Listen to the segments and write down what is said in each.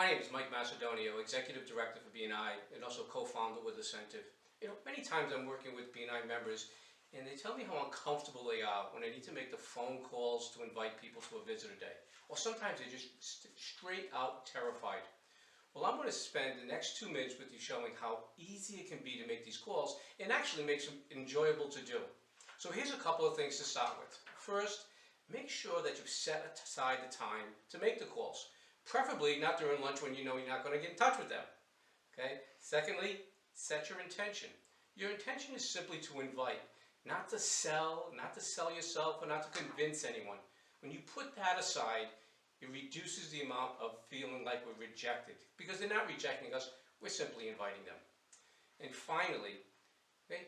My name is Mike Macedonio, Executive Director for BNI and also co-founder with Incentive. Many times I'm working with BNI members and they tell me how uncomfortable they are when they need to make the phone calls to invite people to a visitor day. Or sometimes they're just straight out terrified. Well, I'm going to spend the next 2 minutes with you showing how easy it can be to make these calls and actually makes them enjoyable to do. So here's a couple of things to start with. First, make sure that you've set aside the time to make the calls. Preferably not during lunch when you know you're not going to get in touch with them. Okay? Secondly, set your intention. Your intention is simply to invite, not to sell yourself, or not to convince anyone. When you put that aside, it reduces the amount of feeling like we're rejected. Because they're not rejecting us, we're simply inviting them. And finally, okay,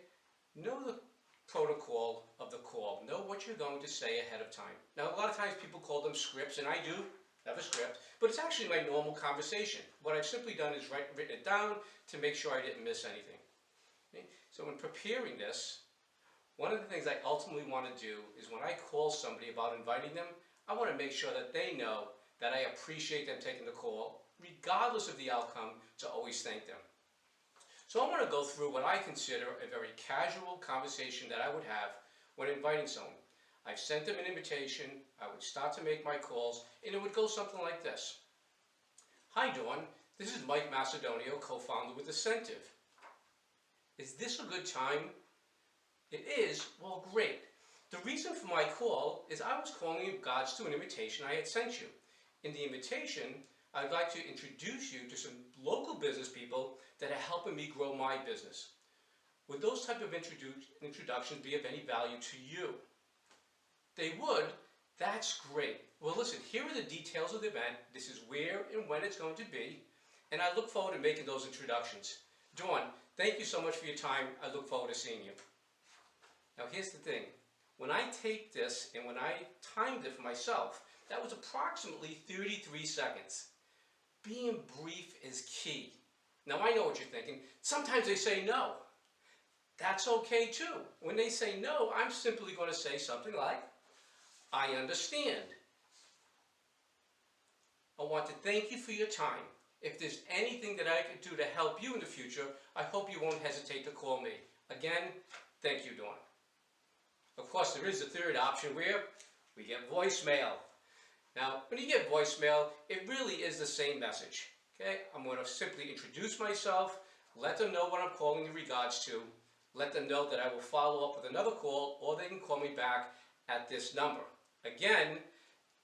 know the protocol of the call. Know what you're going to say ahead of time. Now, a lot of times people call them scripts, and I do have a script, but it's actually my normal conversation. What I've simply done is written it down to make sure I didn't miss anything. Okay? So in preparing this, one of the things I ultimately want to do is when I call somebody about inviting them, I want to make sure that they know that I appreciate them taking the call, regardless of the outcome, to always thank them. So I want to go through what I consider a very casual conversation that I would have when inviting someone. I've sent them an invitation, I would start to make my calls, and it would go something like this. Hi Dawn, this is Mike Macedonio, co-founder with Incentive. Is this a good time? It is? Well, great. The reason for my call is I was calling in regards to an invitation I had sent you. In the invitation, I'd like to introduce you to some local business people that are helping me grow my business. Would those type of introductions be of any value to you? They would. That's great. Well, listen, here are the details of the event. This is where and when it's going to be, and I look forward to making those introductions. Dawn, thank you so much for your time. I look forward to seeing you. Now, here's the thing. When I take this and when I timed it for myself, that was approximately 33 seconds. Being brief is key. Now, I know what you're thinking. Sometimes they say no. That's okay too. When they say no, I'm simply going to say something like, I understand. I want to thank you for your time. If there's anything that I could do to help you in the future, I hope you won't hesitate to call me. Again, thank you, Dawn. Of course, there is a third option where we get voicemail. Now, when you get voicemail, it really is the same message. Okay? I'm going to simply introduce myself, let them know what I'm calling in regards to, let them know that I will follow up with another call, or they can call me back at this number. Again,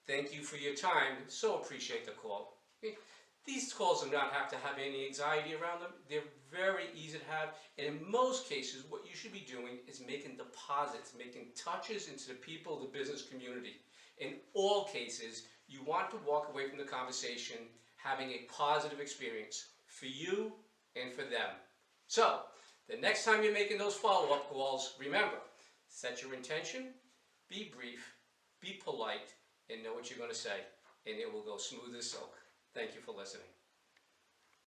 thank you for your time. So appreciate the call. Okay? These calls do not have to have any anxiety around them. They're very easy to have. And in most cases, what you should be doing is making deposits, making touches into the people of the business community. In all cases, you want to walk away from the conversation having a positive experience for you and for them. So, the next time you're making those follow-up calls, remember, set your intention, be brief, be polite, and know what you're going to say, and it will go smooth as silk. Thank you for listening.